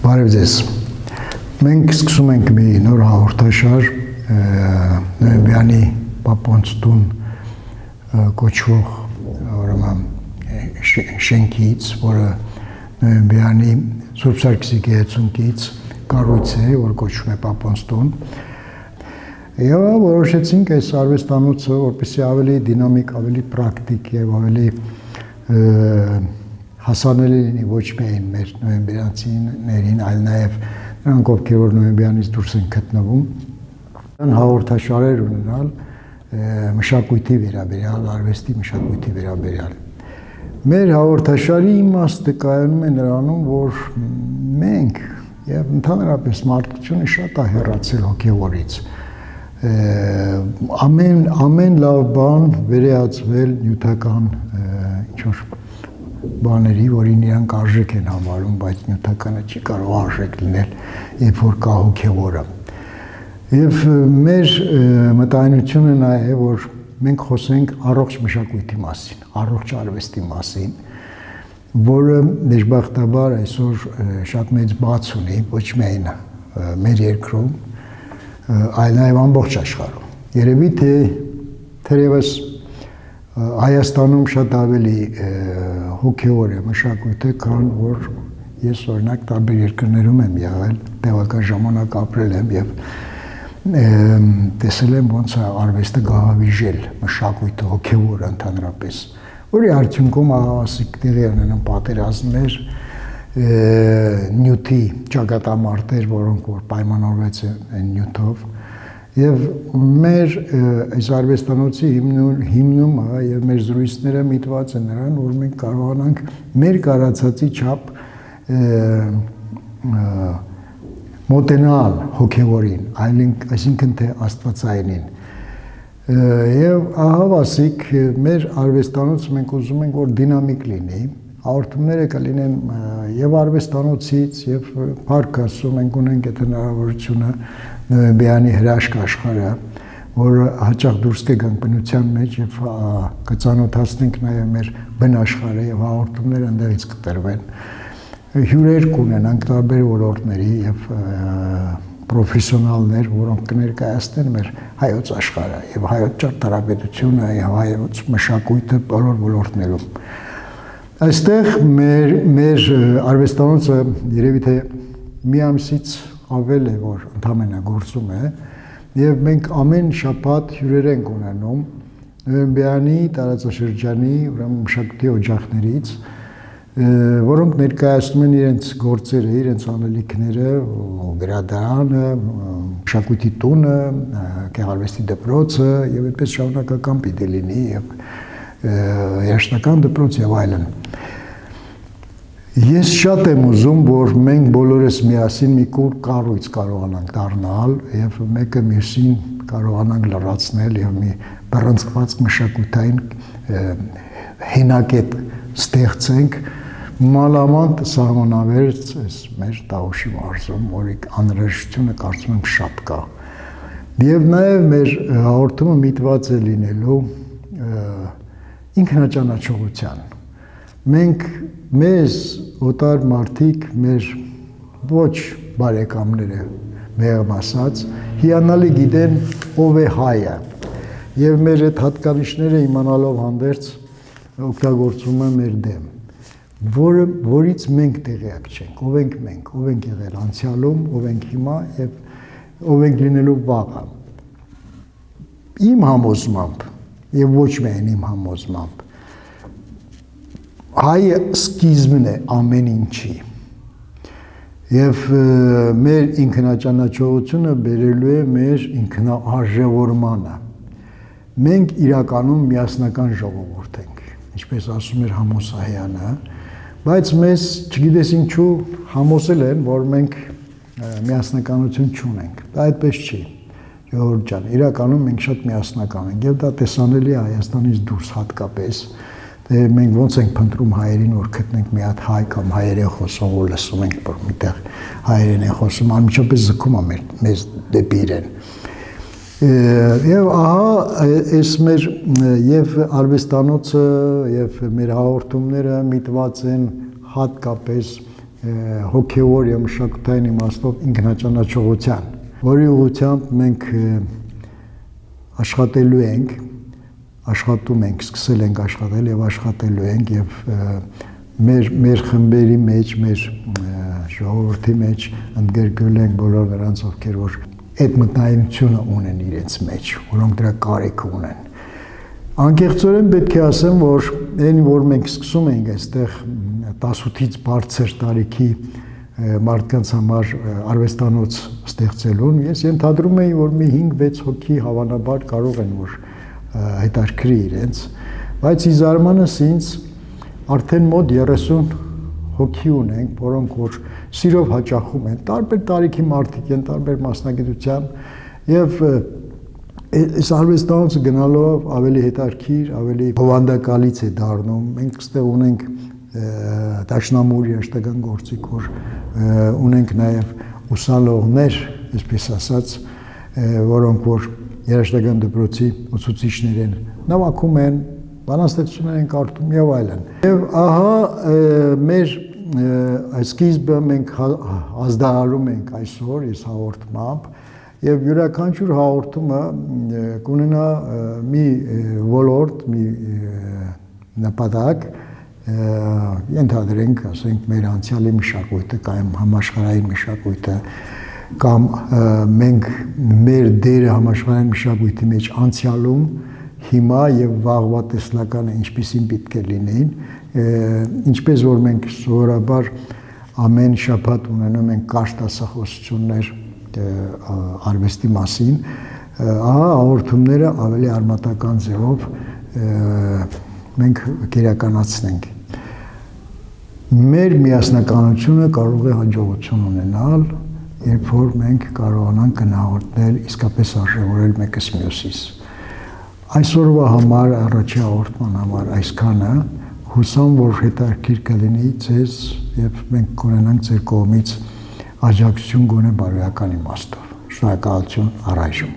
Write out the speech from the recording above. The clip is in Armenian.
Բարև ձեզ։ Մենք սկսում ենք մի նոր հաղորդաշար Նոյեմբյանի Պապոնց տուն կոչվող շենքից, որը Նոյեմբյանի Սուրբ Սարգսի գեղեցունքից կառույց է, որ կոչվում է Պապոնց տուն։ Եվ որոշեցինք այս արվեստանոցը, որպեսզի ավելի դինամիկ, ավելի պրակտիկ եւ ավելի հասանելի լինի ոչ միայն մեր նոյեմբյանցիներին, այլ նաև նրանք, ովքեր որ նոյեմբյանից դուրս են գտնվում, հաղորդաշարեր ունենալ մշակույթի վերաբերյալ, արվեստի մշակույթի վերաբերյալ։ Մեր հաղորդաշարի իմաստը կայանում է նրանում, որ մենք եւ ընդհանրապես մարդկությունը շատ է հեռացել հոգեվորից։ Ամեն լավ բան վերեածվել նյութական ինչ-որ բաների, որին իրանք արժեք են համարում, բայց նյութականը չի կարող արժեք լինել, երբ որ կա հոգևորը։ Եվ մեր մտայնությունը նա է, որ մենք խոսենք առողջ մշակույթի մասին, առողջ արվեստի մասին, որը դժբախտաբար այսօր շատ մեծ բաց ունի, ոչ միայն մեր երկրում, այլ նաև ամբողջ աշխարհում։ Երևի թե թերևս Հայաստանում շատ ավելի հոգևոր է մշակույթը, քան որ ես օրինակ տարբեր երկրներում եմ եղել, տևական ժամանակ ապրել եմ եւ տեսել եմ ոնց է արվեստը գահավիժել մշակույթը, հոգևորը ընդհանրապես, որի արդյունքում ահավասիկ տեղի ունենում պատերազմներ, նյութի ճակատամարտեր, որոնք որ պայմանավորված են նյութով, եւ մեր այս արվեստանոցի հիմնումը եւ մեր զրույցները միտված են նրան, որ մենք կարողանանք մեր կարծացի չափ մոտենալ հոգևորին, այսինքն թե աստվածայինին։ Եվ ահավասիկ մեր արվեստանոցը մենք ուզում ենք, որ դինամիկ լինի, հաղորդումները կլինեն եւ արվեստանոցից եւ Փառք Աստծո մենք ունենք այդ հնարավորությունը Նոյեմբյանի հրաշք աշխարհը, որը հաճախ դուրս կգանք բնության մեջ եւ կծանոթացնենք նաեւ մեր բն աշխարհը եւ հաղորդումները այնտեղից կտրվեն։ Հյուրեր կունենանք տարբեր ոլորտների եւ պրոֆեսիոնալներ, որոնք կներկայացնեն մեր հայոց աշխարհը եւ հայոց ճարտարապետությունը եւ հայոց մշակույթը բոլոր ոլորտներում։ Այստեղ մեր արվեստանոցը երևի թե մի ամսից ավել է, որ ընդամենը գործում է, եւ մենք ամեն շաբաթ հյուրեր ենք ունենում Նոյեմբյանի տարածաշրջանի մշակույթի օջախներից, որոնք ներկայացնում են իրենց գործերը, իրենց անելիքները, գրադարանը, մշակույթի տունը, գեղարվեստի դպրոցը եւ այդպես շարունակական պիտի լինի եւ երաշտական դպրոց եւ այլն։ Ես շատ եմ ուզում, որ մենք բոլորս միասին մի կառույց կարողանանք դառնալ եւ մեկը մյուսին կարողանանք լրացնել եւ մի բռնցքված մշակութային հենակետ ստեղծենք մանավանդ սահմանավերց մեր Տավուշի մարզում, որի անհրաժեշտությունը կարծում եմ շատ կա։ Եվ նաեւ մեր հաղորդումը միտված է լինելու ինքնաճանաչողության։ Մենք մեզ օտար մարդիկ, մեր ոչ բարեկամները, մեղմ ասած, հիանալի գիտեն ով է հայը, եւ մեր այդ հատկանիշները իմանալով հանդերձ օգտագործում են մեր դեմ, որից մենք տեղյակ չենք, ով ենք մենք, ով ենք եղել անցյալում, ով ենք հիմա եւ ով ենք լինելու վաղը։ Իմ համոզմամբ եւ ոչ միայն իմ համոզմամբ հայը սկիզբն է ամեն ինչի եւ մեր ինքնաճանաչողությունը բերելու է մեր ինքնաարժևորմանը։ Մենք իրականում միասնական ժողովուրդ ենք, ինչպես ասում էր Համոսայանը, բայց մեզ չգիտես ինչու համոզել են, որ մենք միասնականություն չունենք։ Դա այդպես չի։ Ժողովուրդ ջան, իրականում մենք շատ միասնական ենք եւ դա տեսանելի է Հայաստանից դուրս հատկապես։ Դե մենք ոնց ենք փնտրում հայերին, որ գտնենք մի հատ հայ կամ հայերեն խոսող, որ լսում ենք, որ միտեղ հայերեն է խոսում, անմիջապես զգում է մեզ դեպի իրեն։ Եվ ահա այս մեր եւ արվեստանոցը եւ մեր հաղորդումները միտված են հատկապես հոգեոր եւ մշակութային իմաստով ինքնաճանաչողության, որի ուղղությամբ մենք աշխատելու ենք, աշխատում ենք, սկսել ենք աշխատել եւ աշխատելու ենք եւ մեր խմբերի մեջ, մեր ժողովրդի մեջ ընդգրկել ենք բոլոր նրանց, ովքեր որ այդ մտնայինությունը ունեն իրենց մեջ, որոնք դրա կարիք ունեն։ Անկեղծորեն պետք է ասեմ, որ այն, որ մենք սկսում ենք այստեղ 18-ից բարձր տարիքի մարդկանց համար արվեստանոց ստեղծելուն, ես ենթադրում եի, որ մի 5-6 հոգի հավանաբար կարող են որ հետաքրքրի իրենց, բայց ի զարմանս ինձ արդեն մոտ 30 հոգի ունենք, որոնք որ սիրով հաճախում են, տարբեր տարիքի մարդիկ են, տարբեր մասնագիտության եւ այս արվեստանոցը գնալով ավելի հետաքրքիր, ավելի բովանդակալից է դառնում։ Մենք այստեղ ունենք դաշնամուր երաշտական գործիք, որ ունենք նաեւ ուսանողներ, այսպես ասած, որոնք որ երաշտական դպրոցի ուսուցիչներ են, նավակում են, բանաստեղծություններ են կարդում եւ այլն։ Եվ ահա մեր այս սկիզբը մենք ազդարարում ենք այսօր այս հաղորդմամբ եւ յուրաքանչյուր հաղորդումը կունենա մի ոլորտ, մի նպատակ, ենթադրենք, ասենք, մեր անցյալի մշակույթը կամ համաշխարհային մշակույթը կամ մենք մեր դերը համաշխարհային մշակույթի մեջ անցյալում հիմա եւ վաղվա տեսլականը ինչպեսին պետք է լինեին, ինչպես որ մենք սովորաբար ամեն շաբաթ ունենում ենք կարճ դասախոսություններ արվեստի մասին, ահա հաղորդումները ավելի արմատական ձևով մենք կիրականացնենք։ Մեր միասնականությունը կարող է հաջողություն ունենալ, երբ որ մենք կարողանանք գնահատել, իսկապես արժևորել մեկս մյուսից։ Այսօրվա համար, առաջի հաղորդման համար այսքանը, հուսամ, որ հետաքրքիր կլինի ձեզ եւ մենք կունենանք ձեր կողմից աջակցություն գոնե բարոյական իմաստով։ Շնորհակալություն առայժմ։